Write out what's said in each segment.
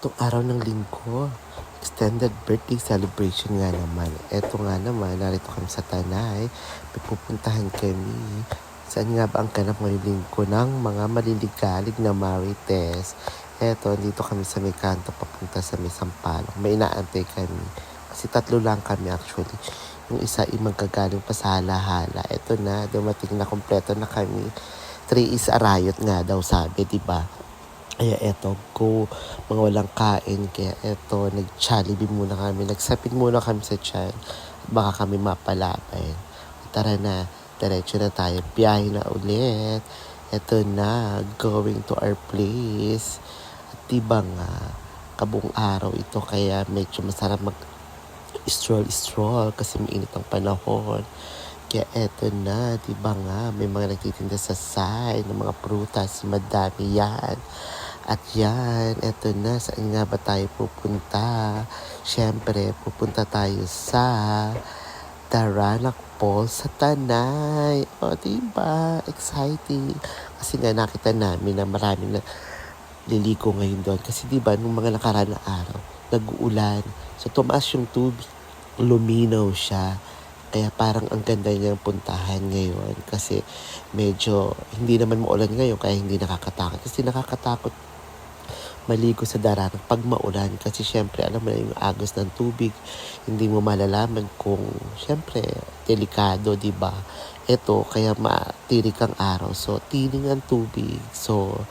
Itong araw ng linggo, extended birthday celebration nga naman. Eto nga naman, narito kami sa Tanay. May pupuntahan kami. Saan nga ba ang ganap ngayong linggo ng mga maliligalig na marites? Eto, dito kami sa may kanto papunta sa may Sampaloc. May inaantay kami. Kasi tatlo lang kami actually. Yung isa ay magkagaling pa sa hala-hala. Eto na, dumating na, kompleto na kami. 3 is a riot nga daw sabi, diba? Kaya eto, go, mga walang kain. Kaya eto, nag-Jollibee muna kami. Nagsapit muna kami sa tiyan. Baka kami mapalapay. Tara na, diretso na tayo. Biyahe na ulit. Eto na, going to our place. At diba nga, kabong araw ito. Kaya medyo masarap mag-stroll kasi mainit ang panahon. Kaya eto na, diba nga, may mga nagtitinda sa side ng mga prutas. Madami yan. At yan, eto na, saan nga ba tayo pupunta? Siyempre, pupunta tayo sa Daranac Falls sa Tanay. O, diba? Exciting. Kasi nga nakita namin na marami na liligo ngayon doon. Kasi diba, nung mga nakaraan na araw, nag-uulan. So, tumaas yung tubig. Luminaw siya. Kaya parang ang ganda niyang puntahan ngayon. Kasi medyo hindi naman maulan ngayon, kaya hindi nakakatakot. Kasi nakakatakot maligo sa darat pag maulan kasi syempre alam mo na yung agos ng tubig, hindi mo malalaman kung syempre delikado, di ba? Ito kaya matirik ang araw, so tining ang tubig, so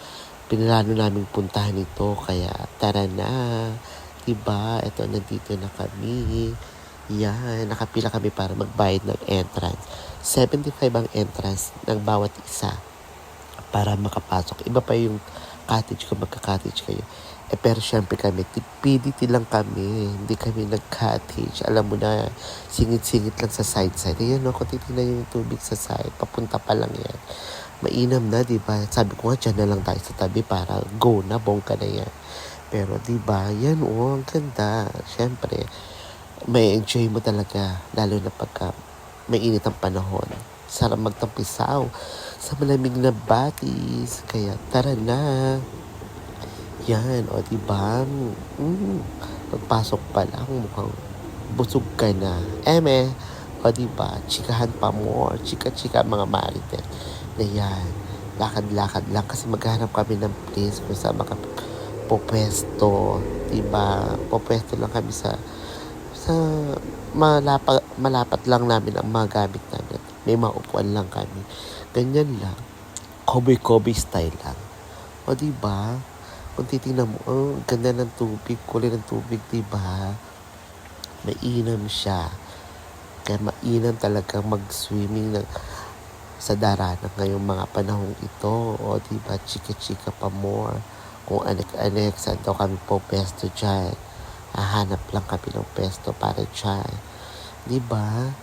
pinalano namin puntahan ito, kaya tara na, di ba? Ito, nandito na kami. Yan, nakapila kami para magbayad ng entrance. 75 ang entrance ng bawat isa para makapasok. Iba pa yung cottage kung magka-cottage kayo. Pero syempre kami, PDT lang kami. Hindi kami nag-cottage. Alam mo na, singit-singit lang sa side-side. Ayan, no, kung titignan yung tubig sa side, papunta pa lang yan. Mainam na, di ba? Sabi ko nga, dyan na lang tayo sa tabi para go na, bongka na yan. Pero di ba, yan ang ganda. Syempre, may enjoy mo talaga, lalo na pagka mainit ang panahon. Sarap magtampisaw sa malamig na batis. Kaya tara na. Yan, o diba? Pagpasok pa lang, mukhang busog ka na. O diba? Chikahan pa more. Chika-chika mga marites. Na yan. Lakad-lakad lang kasi maghanap kami ng place kung saan makapopwesto. Diba? Popwesto lang kami sa malapat lang namin ang mga gamit namin. May maupuan lang kami. Ganyan lang. Kobe-kobe style lang. O diba? Kung titignan mo, ganda ng tubig, kulay ng tubig, diba? Mainam siya. Kaya mainam talaga mag-swimming sa Daranac ngayong mga panahong ito. O diba? Chika-chika pa more. Kung anek-anek, saan daw kami po pesto dyan. Hahanap lang kami ng pesto para dyan. Diba?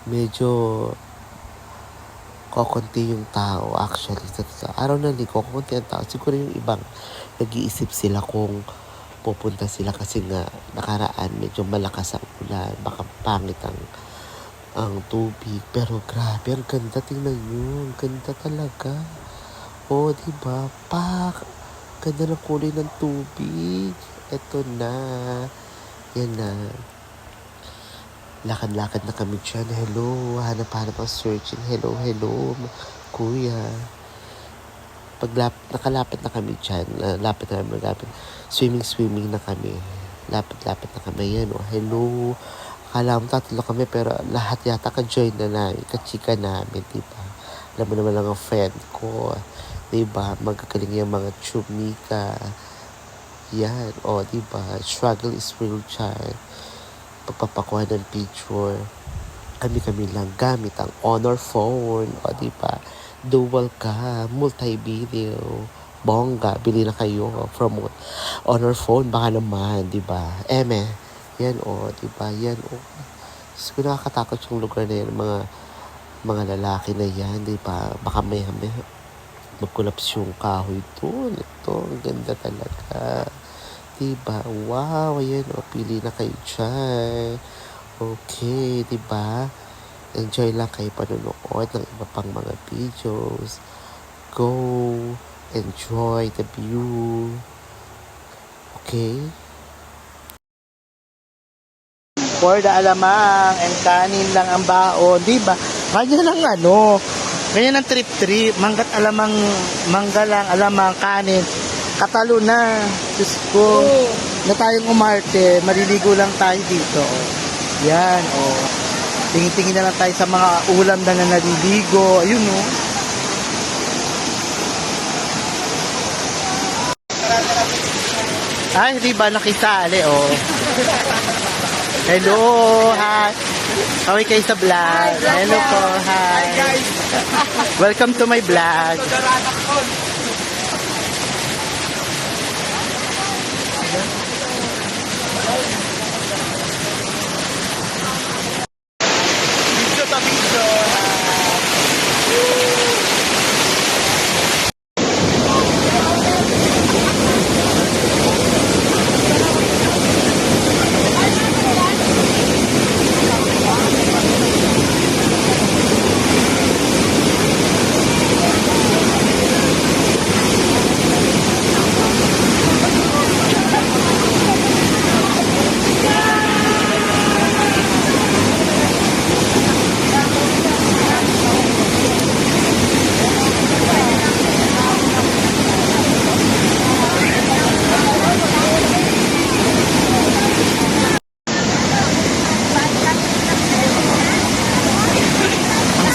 Medyo kokonti yung tao actually. Sa araw na linggo, kokonti ang tao. Siguro yung ibang nag-iisip sila kung pupunta sila kasi nga nakaraan medyo malakas ang ulan. Baka pangit ang tubig. Pero grabe, ang ganda. Tingnan nyo. Ang ganda talaga. O, diba? Ganda ng kulay ng tubig. Eto na. Yan na. Lakad-lakad na kami dyan. Hello. Hanap-hanap ang searching. Hello. Kuya. Nakalapit na kami dyan. Lapit. Swimming na kami. Lapit na kami. Yan. Hello. Akala mo tatlo kami pero lahat yata ka-join na namin. Kachika namin. Diba? Alam mo naman lang ang friend ko. Diba? Magkakaling yung mga chumika. Yan. Diba? Struggle is real, child. Pagpapakuha ng picture, kami lang gamit ang Honor phone. Diba? Dual ka, multi-video, bongga, bili na kayo from Honor phone, baka naman, diba? Yan diba? Yan So, nakakatakot yung lugar na yan, mga lalaki na yan, diba? Baka may mag-collapse yung kahoy doon. Ito, ang ganda talaga. Diba? Wow, ayan, pili na kayo dyan. Okay, diba? Enjoy lang kayo panonood ng iba pang mga videos. Go, enjoy the view. Okay? For the alamang and kanin lang ang baon, di ba? Ganyan ang ganyan ang trip-trip. Manggat alamang, mangga lang, alamang, kanin. Katalo na. Diyos ko. Na tayong umarte, maliligo lang tayo dito. Yan, Tingin-tingin na lang tayo sa mga ulam na naliligo. Ayun, Ay, di ba nakisali, Hello, hi. Kaway kayo sa vlog. Hello po, hi. Welcome to my vlog. Video sa video.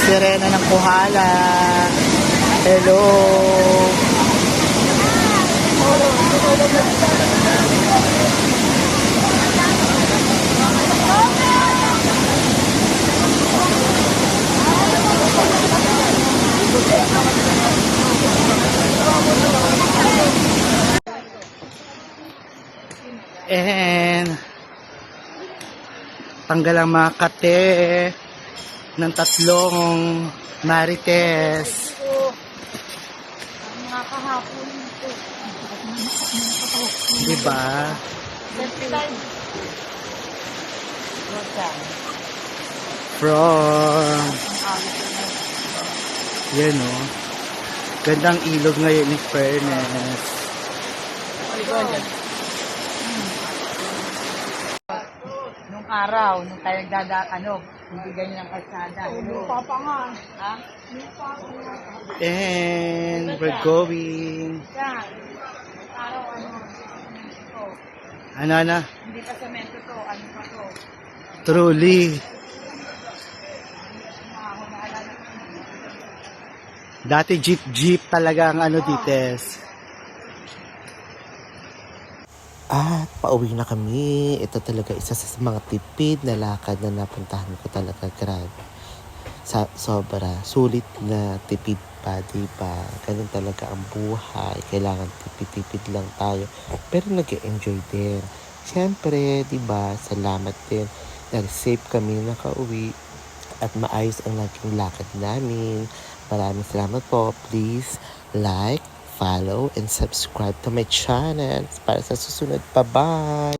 Sirena ng Kohala. Hello. And tanggal ang mga kate ng tatlong marites. Mga kahapon ito. Diba? From yan gandang ilog ngayon ni Fairness. Nung araw, nung tayo hindi ganyan ang kalsada. Lupa pa nga. Ha? Lupa pa nga. And we're going. Yan. Araw, ito. Ano? Hindi pa semento to. Ano pa to? Truly. Dati jeep talaga ang dites. At pauwi na kami. Ito talaga isa sa mga tipid na lakad na napuntahan ko talaga. Grabe. Sobra. Sulit na tipid pa, diba? Ganun talaga ang buhay. Kailangan tipid-tipid lang tayo. Pero nag-enjoy din. Siyempre, diba? Salamat din. Nag-safe kami nakauwi. At maayos ang naging lakad namin. Maraming salamat po. Please like, follow, and subscribe to my channel para sa susunod. Bye-bye!